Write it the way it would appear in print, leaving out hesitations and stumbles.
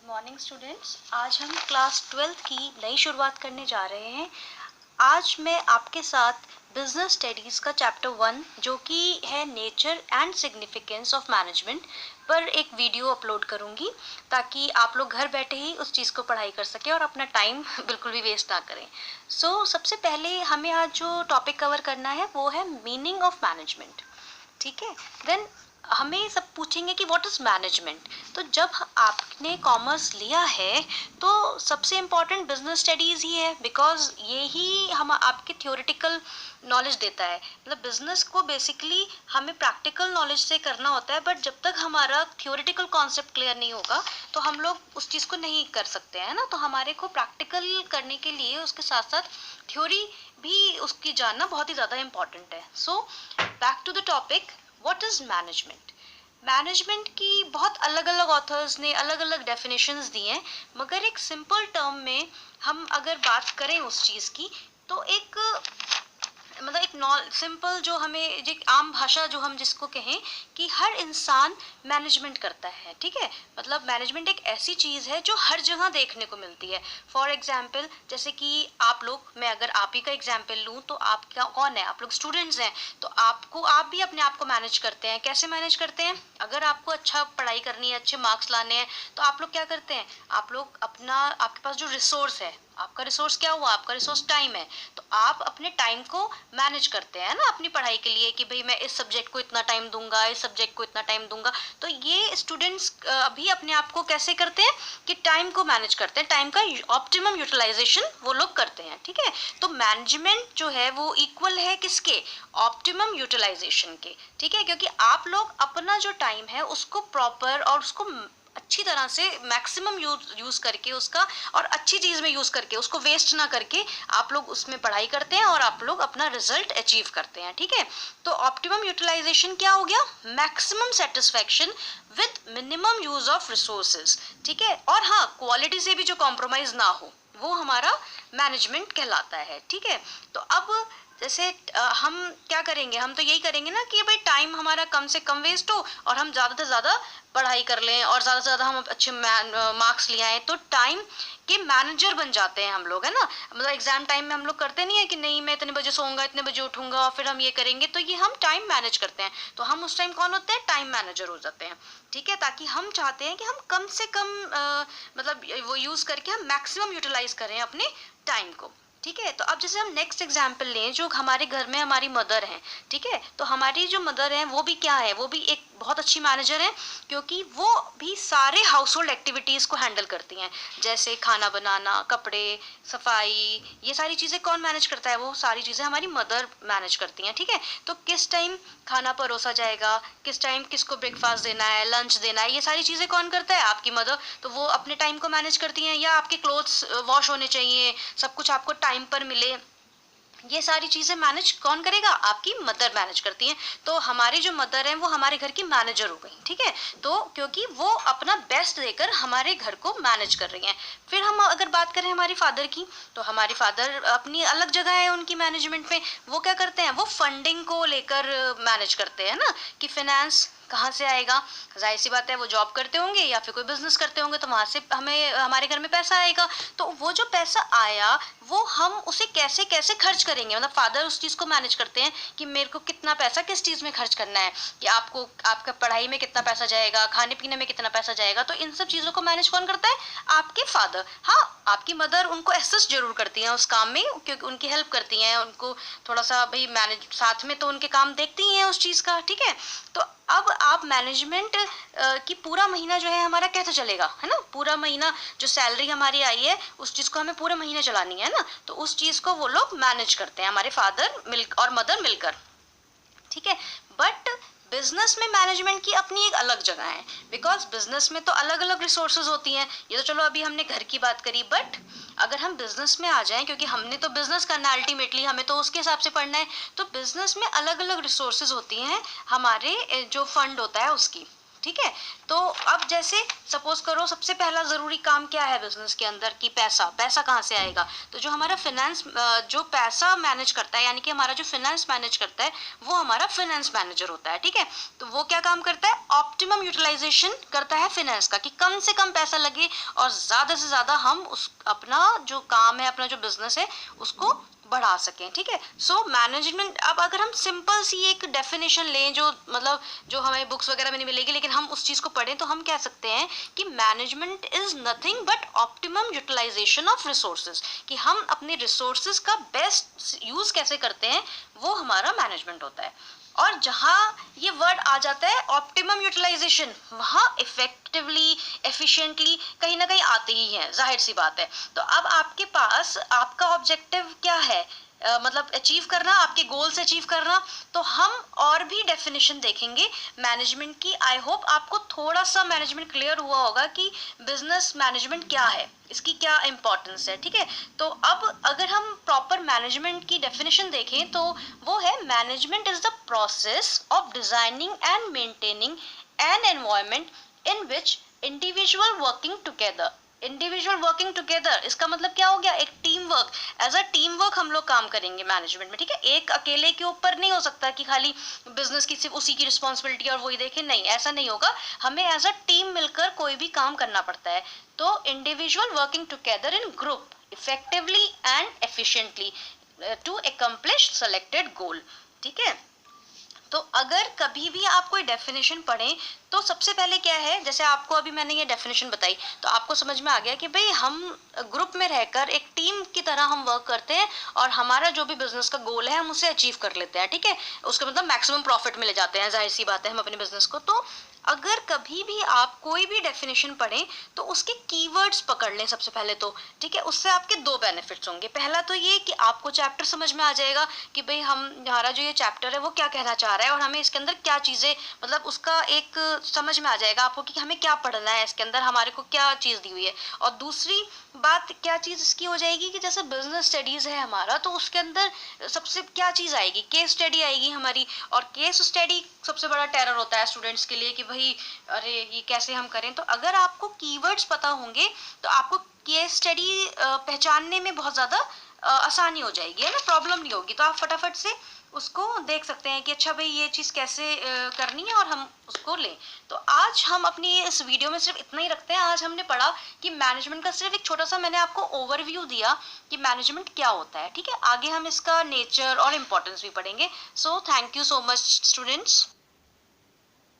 Morning students, आज हम class 12th की नई शुरुआत करने जा रहे हैं। आज मैं आपके साथ बिजनेस स्टडीज़ का चैप्टर 1 जो कि है nature and significance of management पर एक वीडियो अपलोड करूंगी ताकि आप लोग घर बैठे ही उस चीज़ को पढ़ाई कर सकें और अपना टाइम बिल्कुल भी वेस्ट ना करें। सबसे पहले हमें आज जो टॉपिक कवर करना है वो है मीनिंग ऑफ मैनेजमेंट। ठीक है, देन हमें सब पूछेंगे कि व्हाट इज़ मैनेजमेंट। तो जब आपने कॉमर्स लिया है तो सबसे इम्पॉर्टेंट बिजनेस स्टडीज़ ही है, बिकॉज ये ही हम आपके थियोरेटिकल नॉलेज देता है। मतलब बिजनेस को बेसिकली हमें प्रैक्टिकल नॉलेज से करना होता है, बट जब तक हमारा थियोरेटिकल कॉन्सेप्ट क्लियर नहीं होगा तो हम लोग उस चीज़ को नहीं कर सकते हैं ना। तो हमारे को प्रैक्टिकल करने के लिए उसके साथ साथ थ्योरी भी उसकी जानना बहुत ही ज़्यादा इम्पॉर्टेंट है। So back to the topic, what is management. Management की बहुत अलग अलग ऑथर्स ने अलग अलग डेफिनेशंस दी हैं, मगर एक सिंपल टर्म में हम अगर बात करें उस चीज़ की तो एक मतलब एक नॉन सिंपल जो हमें एक आम भाषा जो हम जिसको कहें कि हर इंसान मैनेजमेंट करता है। ठीक है, मतलब मैनेजमेंट एक ऐसी चीज़ है जो हर जगह देखने को मिलती है। फॉर एग्जाम्पल जैसे कि आप लोग, मैं अगर आप ही का एग्जाम्पल लूँ तो आप क्या कौन है, आप लोग स्टूडेंट्स हैं, तो आप भी अपने आप को मैनेज करते हैं। कैसे मैनेज करते हैं? अगर आपको अच्छा पढ़ाई करनी है, अच्छे मार्क्स लाने हैं, तो आप लोग क्या करते हैं, आप लोग आपके पास जो रिसोर्स है, आपका रिसोर्स क्या हुआ, आपका रिसोर्स टाइम है, तो आप अपने टाइम को मैनेज करते हैं ना अपनी पढ़ाई के लिए कि भाई मैं इस सब्जेक्ट को इतना टाइम दूंगा, इस सब्जेक्ट को इतना टाइम दूंगा। तो ये स्टूडेंट्स भी अपने आप को कैसे करते हैं कि टाइम को मैनेज करते हैं, टाइम का ऑप्टिमम यूटिलाइजेशन वो लोग करते हैं। ठीक है, तो मैनेजमेंट जो है वो इक्वल है किसके, ऑप्टिमम यूटिलाइजेशन के। ठीक है, क्योंकि आप लोग अपना जो टाइम है उसको प्रॉपर और उसको अच्छी तरह से मैक्सिमम यूज करके उसका, और अच्छी चीज़ में यूज़ करके उसको वेस्ट ना करके आप लोग उसमें पढ़ाई करते हैं और आप लोग अपना रिजल्ट अचीव करते हैं। ठीक है, तो ऑप्टिमम यूटिलाइजेशन क्या हो गया, maximum satisfaction with minimum use of resources. ठीक है, और हाँ, क्वालिटी से भी जो कॉम्प्रोमाइज ना हो वो हमारा मैनेजमेंट कहलाता है। ठीक है, तो अब जैसे हम क्या करेंगे, हम तो यही करेंगे ना कि भाई टाइम हमारा कम से कम वेस्ट हो और हम ज़्यादा से ज़्यादा पढ़ाई कर लें और ज़्यादा से ज़्यादा हम अच्छे मार्क्स ले आए, तो टाइम के मैनेजर बन जाते हैं हम लोग, है ना। मतलब एग्जाम टाइम में हम लोग करते नहीं है कि नहीं मैं इतने बजे सोऊंगा, इतने बजे उठूंगा और फिर हम ये करेंगे, तो ये हम टाइम मैनेज करते हैं। तो हम उस टाइम कौन होते हैं, टाइम मैनेजर हो जाते हैं। ठीक है, ताकि हम चाहते हैं कि हम कम से कम मतलब वो यूज़ करके हम मैक्सिमम यूटिलाइज करें अपने टाइम को। ठीक है, तो अब जैसे हम नेक्स्ट एग्जाम्पल लें, जो हमारे घर में हमारी मदर हैं। ठीक है, तो हमारी जो मदर हैं वो भी क्या है, वो भी एक बहुत अच्छी मैनेजर है, क्योंकि वो भी सारे हाउस होल्ड एक्टिविटीज़ को हैंडल करती हैं, जैसे खाना बनाना, कपड़े, सफाई, ये सारी चीज़ें कौन मैनेज करता है, वो सारी चीज़ें हमारी मदर मैनेज करती हैं। ठीक है, तो किस टाइम खाना परोसा जाएगा, किस टाइम किसको ब्रेकफास्ट देना है, लंच देना है, ये सारी चीज़ें कौन करता है, आपकी मदर। तो वो अपने टाइम को मैनेज करती हैं। या आपके क्लोथ्स वॉश होने चाहिए, सब कुछ आपको टाइम पर मिले, ये सारी चीज़ें मैनेज कौन करेगा, आपकी मदर मैनेज करती हैं। तो हमारी जो मदर हैं वो हमारे घर की मैनेजर हो गई। ठीक है, तो क्योंकि वो अपना बेस्ट देकर हमारे घर को मैनेज कर रही हैं। फिर हम अगर बात करें हमारी फादर की, तो हमारी फादर अपनी अलग जगह है उनकी मैनेजमेंट में। वो क्या करते हैं, वो फंडिंग को लेकर मैनेज करते हैं ना, कि फाइनेंस कहाँ से आएगा। जाहिर सी बात है वो जॉब करते होंगे या फिर कोई बिजनेस करते होंगे, तो वहाँ से हमें हमारे घर में पैसा आएगा। तो वो जो पैसा आया वो हम उसे कैसे कैसे खर्च करेंगे, मतलब फादर उस चीज़ को मैनेज करते हैं कि मेरे को कितना पैसा किस चीज़ में खर्च करना है, कि आपको आपका पढ़ाई में कितना पैसा जाएगा, खाने पीने में कितना पैसा जाएगा। तो इन सब चीज़ों को मैनेज कौन करता है, आपके फादर। हाँ, आपकी मदर उनको असिस्ट जरूर करती हैं उस काम में, क्योंकि उनकी हेल्प करती हैं, उनको थोड़ा सा भाई मैनेज साथ में तो उनके काम देखती हैं उस चीज़ का। ठीक है, तो अब आप मैनेजमेंट की पूरा महीना जो है हमारा कैसे चलेगा, है ना। पूरा महीना जो सैलरी हमारी आई है उस चीज़ को हमें पूरे महीने चलानी है ना, तो उस चीज़ को वो लोग मैनेज करते हैं, हमारे फादर और मदर मिलकर। ठीक है, बट बिजनेस में मैनेजमेंट की अपनी एक अलग जगह है, बिकॉज बिजनेस में तो अलग अलग रिसोर्सेज होती हैं। ये तो चलो अभी हमने घर की बात करी, बट अगर हम बिजनेस में आ जाएं, क्योंकि हमने तो बिजनेस करना है अल्टीमेटली, हमें तो उसके हिसाब से पढ़ना है, तो बिजनेस में अलग अलग रिसोर्सेज होती हैं हमारे जो फंड होता है उसकी। ठीक है। तो अब जैसे सपोज करो सबसे पहला ज़रूरी काम क्या है बिजनेस के अंदर कि पैसा। पैसा कहाँ से आएगा? तो जो हमारा फिनेंस, जो पैसा मैनेज करता है, यानी कि हमारा जो फिनेंस मैनेज करता है वो हमारा फिनेंस मैनेजर होता है। ठीक है, तो वो क्या काम करता है? ऑप्टिमम यूटिलाइजेशन करता है फिनेंस का, कि कम से कम पैसा लगे और ज़्यादा से ज़्यादा हम उस अपना जो काम है, अपना जो बिजनेस है उसको बढ़ा सकें। ठीक है, सो मैनेजमेंट, अब अगर हम सिंपल सी एक डेफिनेशन लें जो मतलब जो हमें बुक्स वगैरह में नहीं मिलेगी, लेकिन हम उस चीज़ को पढ़ें, तो हम कह सकते हैं कि management is nothing but optimum utilisation of resources, कि हम अपने रिसोर्सेज का बेस्ट यूज कैसे करते हैं, वो हमारा मैनेजमेंट होता है। और जहाँ ये वर्ड आ जाता है ऑप्टिमम यूटिलाइजेशन, वहाँ इफेक्टिवली, एफिशिएंटली कहीं ना कहीं आते ही हैं, जाहिर सी बात है। तो अब आपके पास आपका ऑब्जेक्टिव क्या है, मतलब अचीव करना, आपके गोल्स अचीव करना। तो हम और भी डेफिनेशन देखेंगे मैनेजमेंट की। आई होप आपको थोड़ा सा मैनेजमेंट क्लियर हुआ होगा कि बिजनेस मैनेजमेंट क्या है, इसकी क्या इंपॉर्टेंस है। ठीक है, तो अब अगर हम प्रॉपर मैनेजमेंट की डेफिनेशन देखें तो वो है, management is the process of designing and maintaining an environment in which individual working together. Individual working together, इसका मतलब क्या हो गया? एक team work. As a team work हम लोग काम करेंगे मैनेजमेंट में। ठीक है, एक अकेले के ऊपर नहीं हो सकता कि खाली बिजनेस की सिर्फ उसी की रिस्पॉन्सिबिलिटी और वही देखे, नहीं, ऐसा नहीं होगा। हमें एज अ टीम मिलकर कोई भी काम करना पड़ता है। तो individual working together in group effectively and efficiently to accomplish selected goal. ठीक है, तो अगर कभी भी आप कोई डेफिनेशन पढ़ें तो सबसे पहले क्या है, जैसे आपको अभी मैंने ये डेफिनेशन बताई तो आपको समझ में आ गया कि भाई हम ग्रुप में रहकर एक टीम की तरह हम वर्क करते हैं और हमारा जो भी बिजनेस का गोल है हम उसे अचीव कर लेते हैं। ठीक है, उसका मतलब मैक्सिमम प्रॉफिट में ले जाते हैं, जाहिर सी बात है, हम अपने बिजनेस को। तो अगर कभी भी आप कोई भी डेफिनेशन पढ़ें तो उसके कीवर्ड्स पकड़ लें सबसे पहले तो। ठीक है, उससे आपके दो बेनिफिट्स होंगे। पहला तो ये कि आपको चैप्टर समझ में आ जाएगा कि भाई हमारा जो ये चैप्टर है वो क्या कहना चाह रहा है और हमें इसके अंदर क्या चीज़ें, मतलब उसका एक समझ में आ जाएगा आपको कि हमें क्या पढ़ना है, इसके अंदर हमारे को क्या चीज़ दी हुई है। और दूसरी बात क्या चीज़ इसकी हो जाएगी कि जैसे बिजनेस स्टडीज़ है हमारा, तो उसके अंदर सबसे क्या चीज़ आएगी? केस स्टडी आएगी हमारी। और केस स्टडी सबसे बड़ा टेरर होता है स्टूडेंट्स के लिए कि भाई अरे ये कैसे हम करें। तो अगर आपको कीवर्ड्स पता होंगे तो आपको केस स्टडी पहचानने में बहुत ज़्यादा आसानी हो जाएगी, है ना, प्रॉब्लम नहीं होगी। तो आप फटाफट से उसको देख सकते हैं कि अच्छा भाई ये चीज़ कैसे करनी है और हम उसको लें। तो आज हम अपनी इस वीडियो में सिर्फ इतना ही रखते हैं। आज हमने पढ़ा कि मैनेजमेंट का सिर्फ एक छोटा सा मैंने आपको ओवरव्यू दिया कि मैनेजमेंट क्या होता है। ठीक है, आगे हम इसका नेचर और इम्पोर्टेंस भी पढ़ेंगे। So thank you so much students.